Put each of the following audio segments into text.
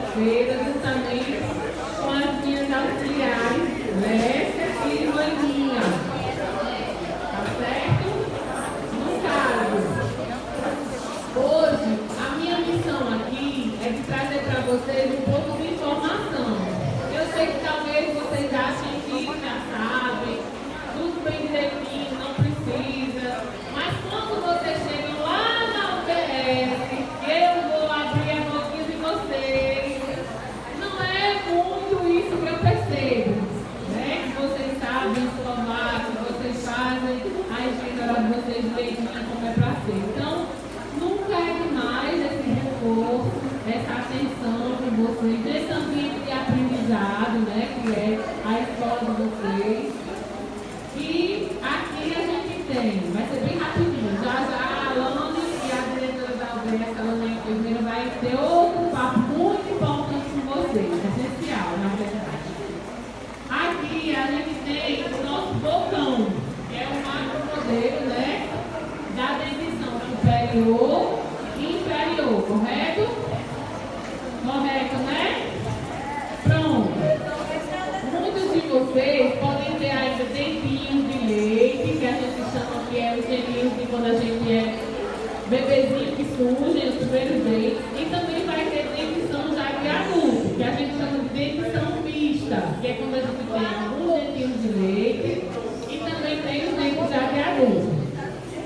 quarta-feira, justamente com as minhas auxiliares, Lécia e Maninha. Tá certo? No caso, hoje, a minha missão aqui é de trazer para vocês um pouco de informação. Eu sei que talvez vocês achem que já sabem, tudo bem direitinho, não precisa, mas quando vocês chegam lá na UBS, eu vou abrir a boquinha de vocês. Não é muito isso que eu percebo, né? Que vocês sabem escovar, que vocês fazem a higiene oral de vocês direitinho como é para ser. Então, nunca é demais esse reforço, essa atenção com vocês, nesse ambiente de aprendizado, né? Que é a escola de vocês. E aqui a gente tem, vai ser bem rapidinho, já a Alane e a diretora da UBS, a Alane Enfermeira, vai ter outro papo muito importante com vocês, essencial, na verdade. Aqui a gente tem o nosso botão, que é o macro modelo, né, da dentição superior e inferior, correto? Correto, né? Pronto. Muitos de vocês podem ter ainda dentinhos de leite, que a gente chama que é os dentinhos de quando a gente é bebezinho que surgem, os primeiros dentes. E também vai ter dentição já de adulto, que a gente chama de dentição mista, que é quando a gente tem alguns dentinhos de leite e também tem os dentes já de adulto.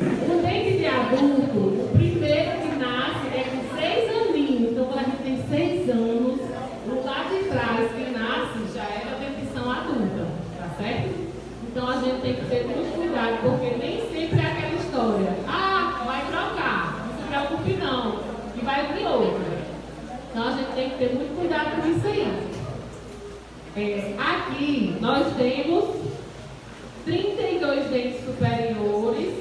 O dente de adulto, o primeiro que nasce é com 6 aninhos, então quando a gente tem 6 anos, o lado de trás que nasce já é da dentição adulta, tá certo? Então a gente tem que ter muito cuidado, porque nem sempre é aquela história. Ah, vai trocar, não se preocupe não, e vai vir outra. Então a gente tem que ter muito cuidado com isso aí. Aqui nós temos 32 dentes superiores,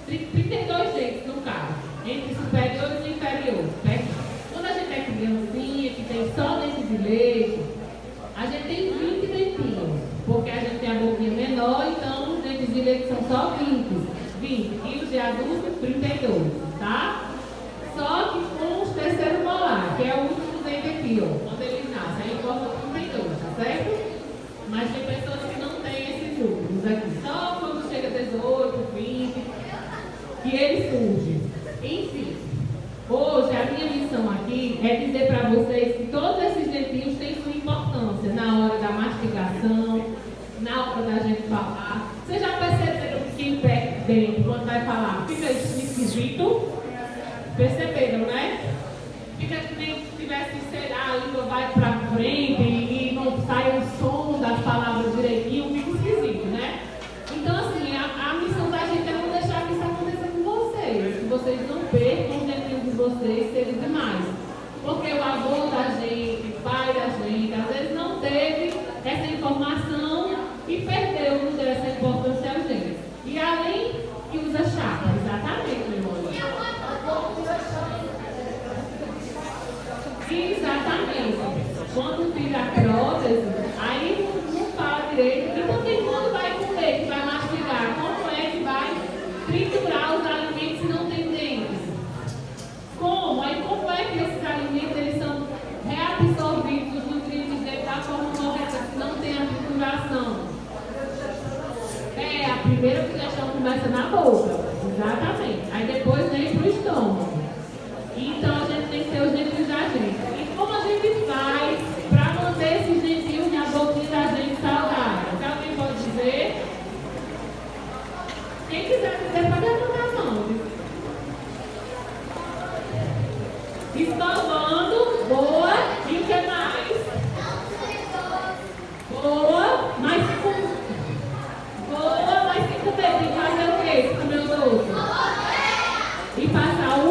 32 dentes no caso, entre superiores e inferiores, certo? Quando a gente é criancinha, que tem só dente de leite, a gente tem 20 dentinhos, porque a gente tem a boquinha menor, então os dentes de leite são só 20, e os de adulto 32, tá? Só que com os terceiro molar, que é o último dente aqui, ó, quando eles nascem, aí corta 32, tá certo? Mas tem pessoas que não têm esses números aqui, só quando chega 18, 20, que ele surge. Enfim, hoje a minha missão aqui é dizer para vocês que todos esses dentinhos têm sua importância na hora da mastigação, na hora da gente falar. Vocês já perceberam que o pé dentro, quando vai falar, fica esquisito? Perceberam, né? Fica que nem se tivesse, sei lá, a língua vai para frente e não sai o som das palavras direitinho, fica esquisito, né? Então, assim, a missão da gente é não deixar que isso aconteça com vocês, que vocês não percam os dentinhos de vocês serem demais. Porque o avô da gente, o pai da gente, às vezes não teve essa informação e perdeu, não deu essa importância aos dentes. E além que usa chapa, exatamente, meu irmão. Exatamente. Quando tira a prótese, aí não fala direito. E também quando vai comer, que vai mastigar, como é que vai triturar os alimentos se não tem dentes? Como? Aí como é que esses alimentos eles são reabsorvidos, os nutrientes dele da forma correta, se não tem a trituração? A primeira digestão começa na boca, exatamente. Aí depois vem para o estômago. Então a gente tem que ter os dentinhos da gente. E como a gente faz para manter esses dentinhos na boquinha da gente saudável? Alguém pode dizer? Quem quiser dizer, pode levantar a mão. Escovando, boa. E o que mais? Boa, mas se comer, tem que fazer o quê? Se comer o doce? E passar o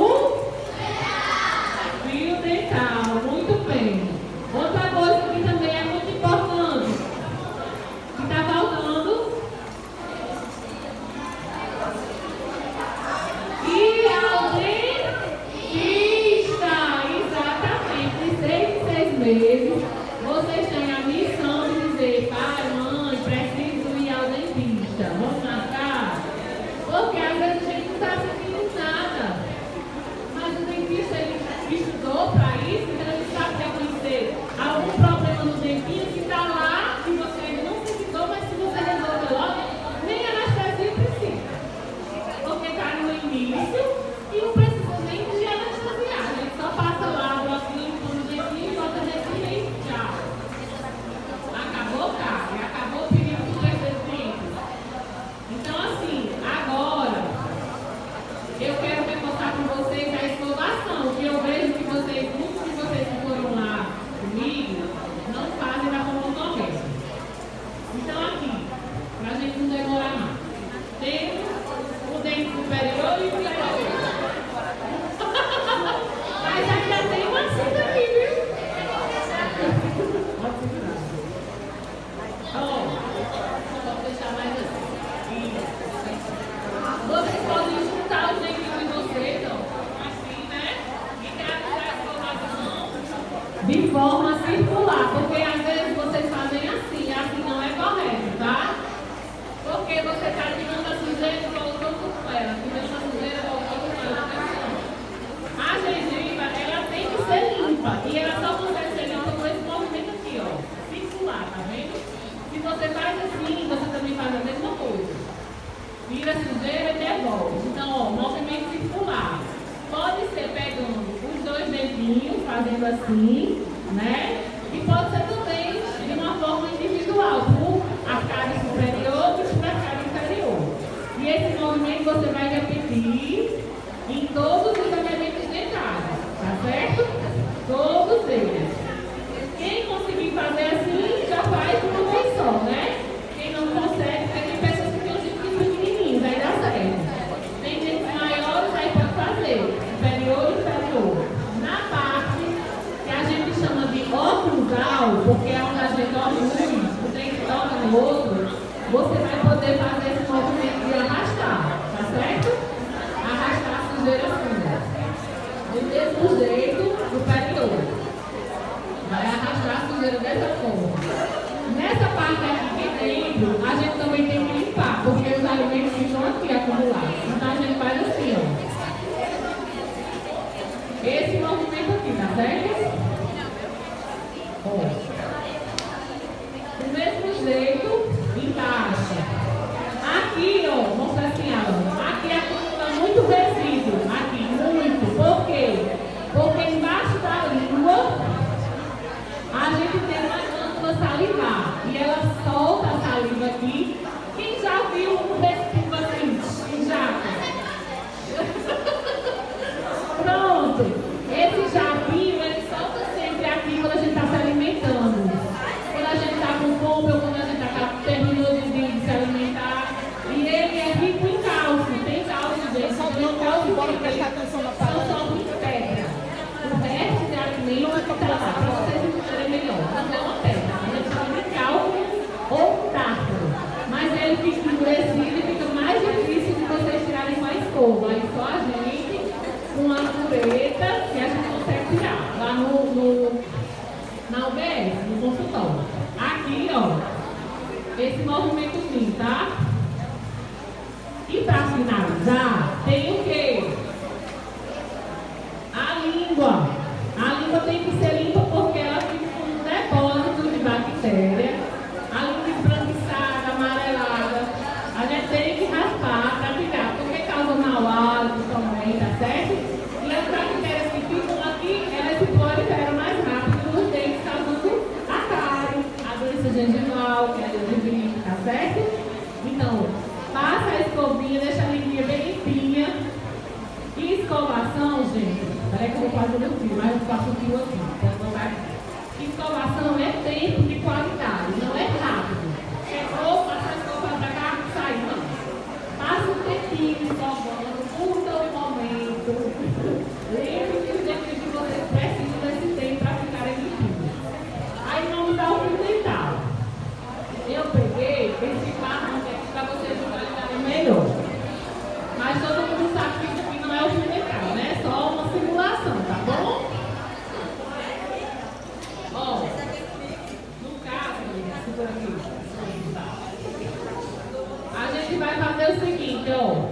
fio dental. Muito bem. Outra coisa que também é muito importante, que está faltando. E ao dentista, exatamente, de 6 em 6 meses, vocês têm a missão de dizer, pai, mãe, preciso ir ao dentista. Vamos marcar? Porque às vezes a gente não está sentindo nada. Mas o dentista, ele estudou para isso, de forma circular, porque às vezes vocês fazem assim não é correto, tá? Porque você está tirando a sujeira e voltando com ela, tirando a sujeira e voltando com ela. A gengiva, ela tem que ser limpa, e ela só consegue ser limpa com esse movimento aqui, ó, circular, tá vendo? Se você faz assim, você também faz a mesma coisa. Tira a sujeira e devolve. Então, ó, movimento circular. Pode ser pegando os dois dedinhos, fazendo assim, né? E pode ser também de uma forma individual, por a cara superior e por a cara inferior. E esse movimento você vai repetir em todos os elementos dentários, tá certo? Todos eles. Quem conseguir fazer assim, já faz uma vez só, né? Quem não consegue, tem pessoas que têm os dentes pequenininhos, aí dá certo. Tem dentes maiores, aí pode fazer. Superior e inferior. Na parte que a gente chama de oclusal, porque é onde a gente olha o dente toca no outro, você vai poder fazer esse movimento de arrastar, tá certo? Arrastar a sujeira assim. Do mesmo jeito, superior. Vai arrastar a sujeira dessa forma. Nessa parte aqui dentro, a gente também tem que limpar, porque os alimentos ficam aqui acumulados. Então a gente faz assim, ó. Esse movimento aqui, tá certo? Ó. Do mesmo jeito, encaixa. Aqui, ó, mostra assim, ó. Aqui acumula muito resíduo. Aqui, muito. Por quê? Porque embaixo da língua a gente tem uma glândula salivar. E ela solta a saliva aqui. Quem já viu um respiro assim? Já. Pronto. Esse japinho, ele solta sempre aqui quando a gente está se alimentando. Quando a gente está com fome ou quando a gente terminou de se alimentar. E ele é rico em cálcio. Tem cálcio dentro. Tem cálcio bora prestar atenção na palavra. São só muito pedra. O resto de alimento está lá, para vocês entenderem melhor. Não é uma pedra. A gente chama de cálcio ou tártaro. Mas ele fica endurecido e fica mais difícil de vocês tirarem com a escova. Aí só a gente, com a pureta, que a gente consegue tirar. Lá na UBS, no consultório. Aqui, ó, esse movimentozinho, tá? E para finalizar, tem o quê? A língua. A língua tem que ser limpa porque ela fica com um depósito de bactéria. A língua esbranquiçada, amarelada. A gente tem que raspar para tirar, porque causa mau hálito também, tá certo? E as bactérias que ficam aqui, elas se proliferam mais rápido nos dentes, causando a cárie, a doença gengival, que é a gengivite, tá certo? Então, passa a escovinha, deixa a linguinha bem limpinha. E escovação, gente, peraí que eu vou fazer o fio, mas eu faço o fio aqui. Escovação é tempo de qualidade, não é rápido. Chegou, passa a escova pra cá, sai, não. Passa um tempinho escovando, curta o momento. Lembre que os dentes que vocês precisam desse tempo para ficarem limpinhos. Aí vamos dar o fio dental. Eu peguei esse barro aqui para vocês visualizarem melhor. Mas todo mundo sabe que isso aqui não é o fio dental, né? É só uma simulação, tá bom? Ó, no caso, segura aqui. A gente vai fazer o seguinte, ó.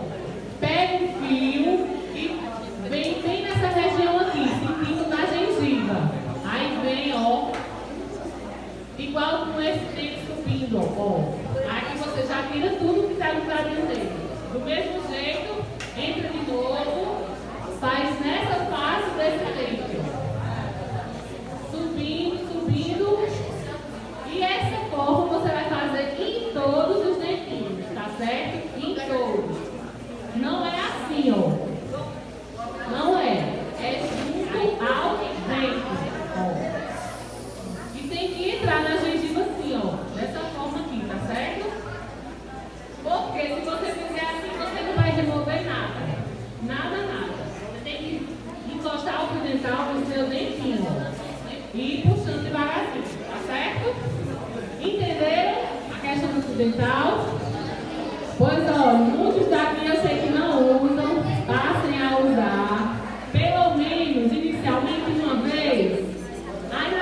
Pega o fio e vem bem nessa região aqui, sentindo na gengiva. Aí vem, ó, igual com esse dente subindo, ó. Aqui você já tira tudo que está no carinho dele. Do mesmo jeito, entra de novo, faz nessa face desse dente, ó. Subindo, subindo. E essa forma você vai fazer em todos os dentinhos, tá certo? Em todos. Não é assim, ó. Não é. É junto ao dente, ó. E tem que entrar na gengiva assim, ó. Dessa forma aqui, tá certo? Porque se você fizer assim, você não vai remover nada. Nada, nada. Você tem que encostar o fio dental no seu dentinho, ó. E ir puxando devagarzinho, tá certo? Entenderam a questão do fio dental? Pois, ó, muitos daqui eu sei que não usam, passem a usar, pelo menos, inicialmente uma vez. Aí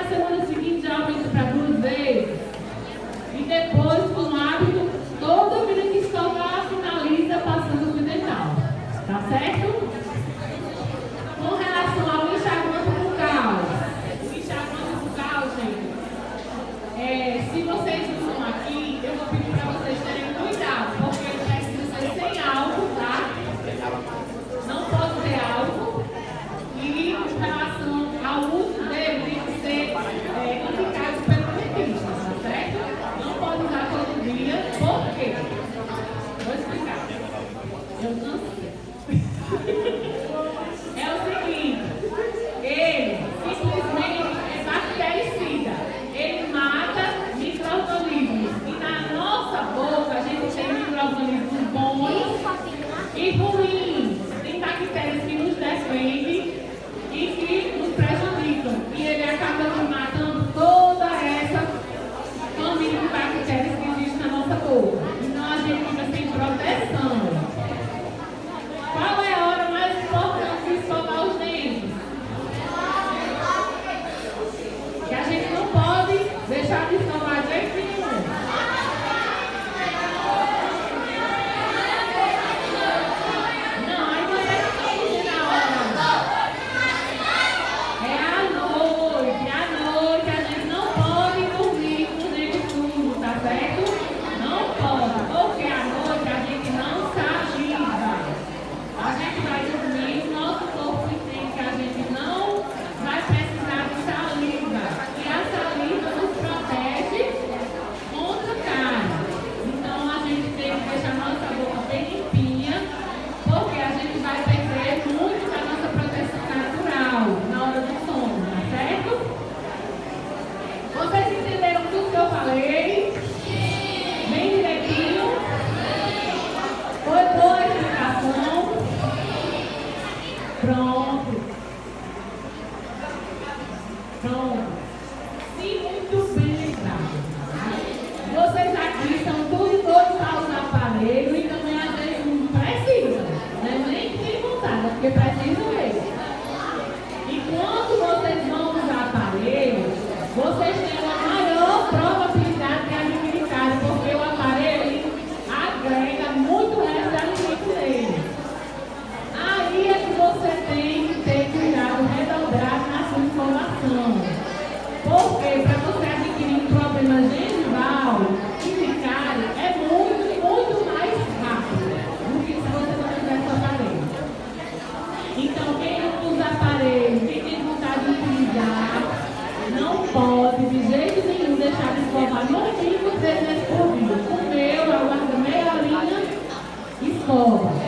Pronto. Se muito bem lembrado. Vocês aqui são todos aos aparelhos e também às vezes não precisam. Não é nem que tem vontade, é porque precisam mesmo. E quando vocês vão usar aparelho, vocês têm uma maior probabilidade de adquirir cárie, porque o aparelho ele agrega muito resto de alimento nele. Aí é que você tem que ter cuidado redobrado na sua informação. Porque para você adquirir um problema gengival e de cárie é muito mais rápido do que se você não tiver esse aparelho. Então, quem usa aparelho, quem tem vontade de utilizar, não pode de jeito nenhum deixar de escovar no mínimo 3 vezes por dia. Comeu, aguarda meia horinha, escova.